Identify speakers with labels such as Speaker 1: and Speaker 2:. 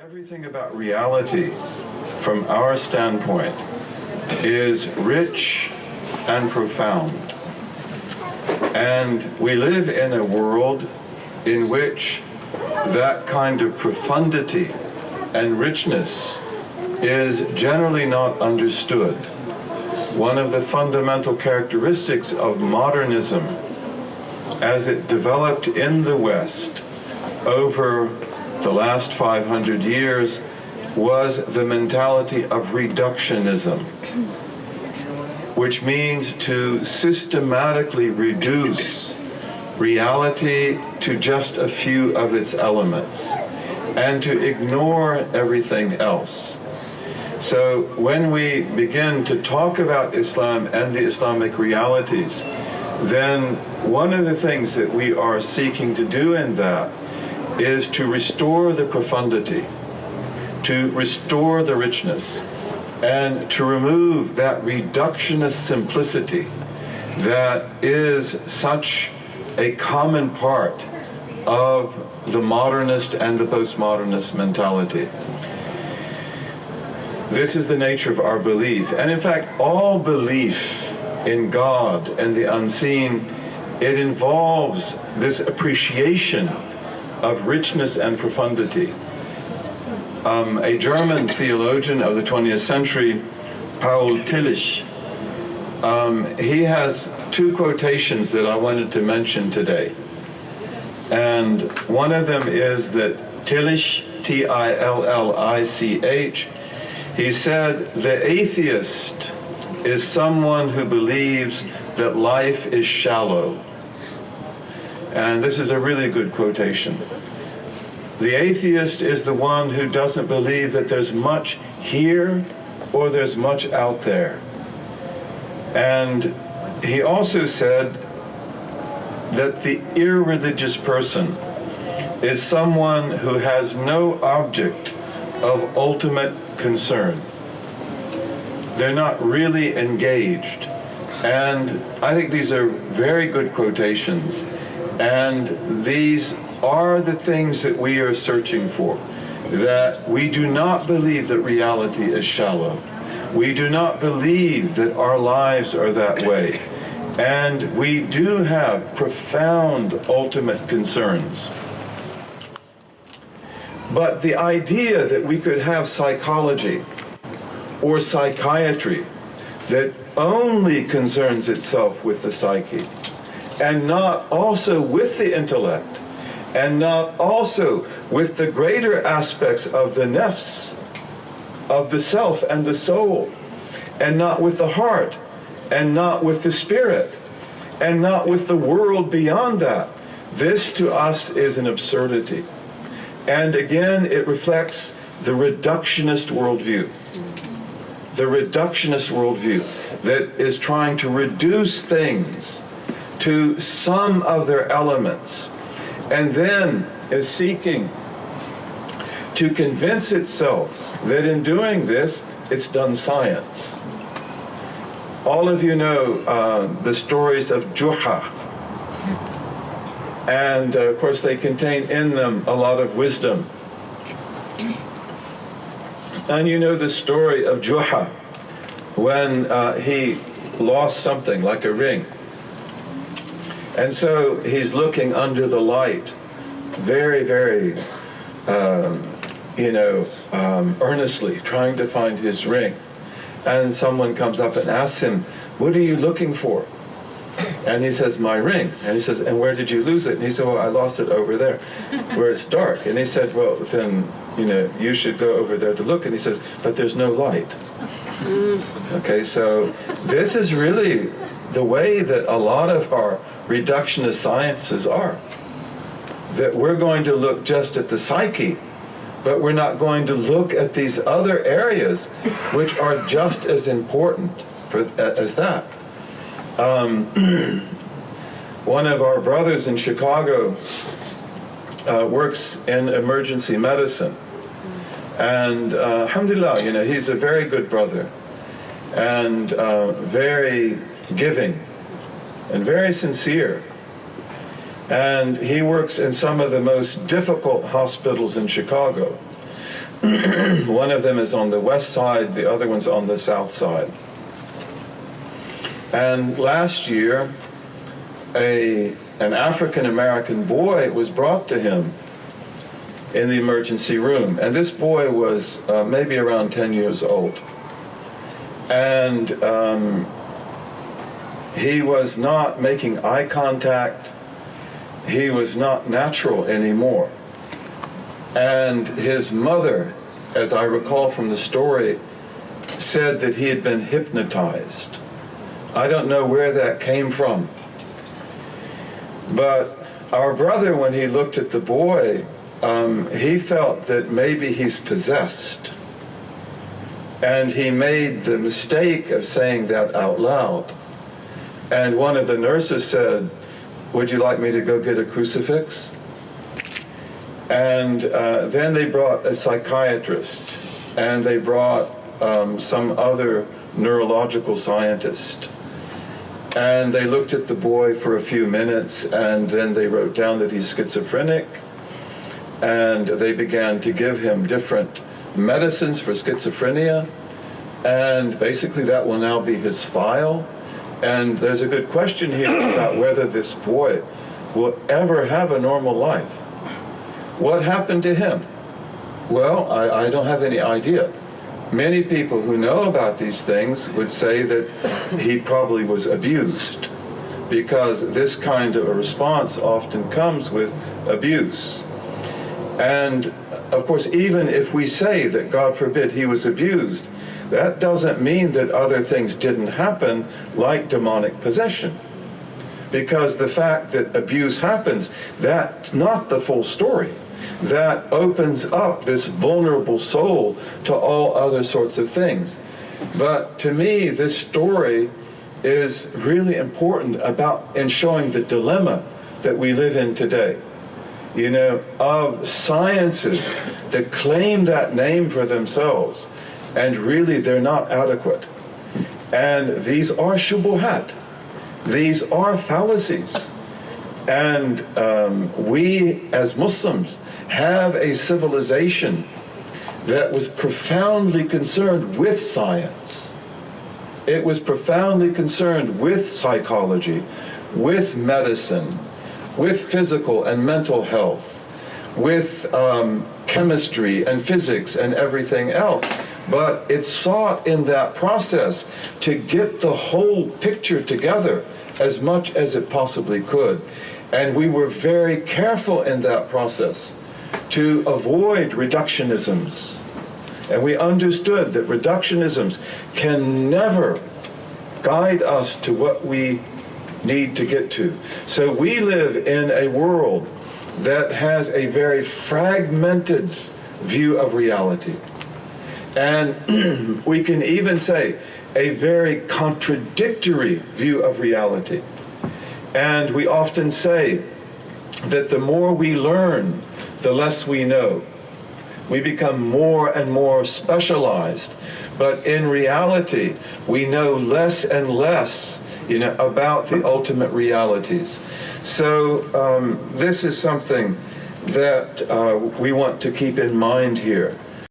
Speaker 1: Everything about reality, from our standpoint, is rich and profound. And we live in a world in which that kind of profundity and richness is generally not understood. One of the fundamental characteristics of modernism, as it developed in the West over the last 500 years, was the mentality of reductionism, which means to systematically reduce reality to just a few of its elements and to ignore everything else. So when we begin to talk about Islam and the Islamic realities, then one of the things that we are seeking to do in that is to restore the profundity, to restore the richness, and to remove that reductionist simplicity that is such a common part of the modernist and the postmodernist mentality. This is the nature of our belief. And in fact, all belief in God and the unseen, it involves this appreciation of richness and profundity. A German theologian of the 20th century, Paul Tillich, he has two quotations that I wanted to mention today. And one of them is that Tillich, T-I-L-L-I-C-H, he said, "The atheist is someone who believes that life is shallow." And this is a really good quotation. The atheist is the one who doesn't believe that there's much here or there's much out there. And he also said that the irreligious person is someone who has no object of ultimate concern. They're not really engaged. And I think these are very good quotations. And these are the things that we are searching for. That we do not believe that reality is shallow. We do not believe that our lives are that way. And we do have profound ultimate concerns. But the idea that we could have psychology or psychiatry that only concerns itself with the psyche, and not also with the intellect, and not also with the greater aspects of the nafs, of the self and the soul, and not with the heart, and not with the spirit, and not with the world beyond that. This to us is an absurdity. And again, it reflects the reductionist worldview. The reductionist worldview that is trying to reduce things to some of their elements, and then is seeking to convince itself that in doing this, it's done science. All of you know the stories of Juha. And of course they contain in them a lot of wisdom. And you know the story of Juha when he lost something like a ring. And so he's looking under the light, very, very, earnestly trying to find his ring. And someone comes up and asks him, "What are you looking for?" And he says, "My ring." And he says, "And where did you lose it?" And he said, "Well, I lost it over there, where it's dark." And he said, "Well, then, you should go over there to look." And he says, "But there's no light." Okay, so this is really the way that a lot of our reductionist sciences are. That we're going to look just at the psyche, but we're not going to look at these other areas which are just as important as that. One of our brothers in Chicago works in emergency medicine. And alhamdulillah, he's a very good brother and very giving and very sincere. And he works in some of the most difficult hospitals in Chicago. One of them is on the west side, the other one's on the south side. And last year, an African-American boy was brought to him in the emergency room. And this boy was maybe around 10 years old. And he was not making eye contact. He was not natural anymore. And his mother, as I recall from the story, said that he had been hypnotized. I don't know where that came from. But our brother, when he looked at the boy, he felt that maybe he's possessed. And he made the mistake of saying that out loud. And one of the nurses said, "Would you like me to go get a crucifix?" And then they brought a psychiatrist, and they brought some other neurological scientist. And they looked at the boy for a few minutes, and then they wrote down that he's schizophrenic. And they began to give him different medicines for schizophrenia. And basically that will now be his file. And there's a good question here about whether this boy will ever have a normal life. What happened to him? Well, I don't have any idea. Many people who know about these things would say that he probably was abused, because this kind of a response often comes with abuse. And of course, even if we say that, God forbid, he was abused, that doesn't mean that other things didn't happen, like demonic possession. Because the fact that abuse happens, that's not the full story. That opens up this vulnerable soul to all other sorts of things. But to me, this story is really important in showing the dilemma that we live in today. You know, of sciences that claim that name for themselves, and really they're not adequate. And these are shubuhat. These are fallacies. And we as Muslims have a civilization that was profoundly concerned with science. It was profoundly concerned with psychology, with medicine, with physical and mental health, with chemistry and physics and everything else. But it sought in that process to get the whole picture together as much as it possibly could. And we were very careful in that process to avoid reductionisms. And we understood that reductionisms can never guide us to what we need to get to. So we live in a world that has a very fragmented view of reality. And we can even say a very contradictory view of reality. And we often say that the more we learn, the less we know. We become more and more specialized. But in reality, we know less and less, about the ultimate realities. So this is something that we want to keep in mind here.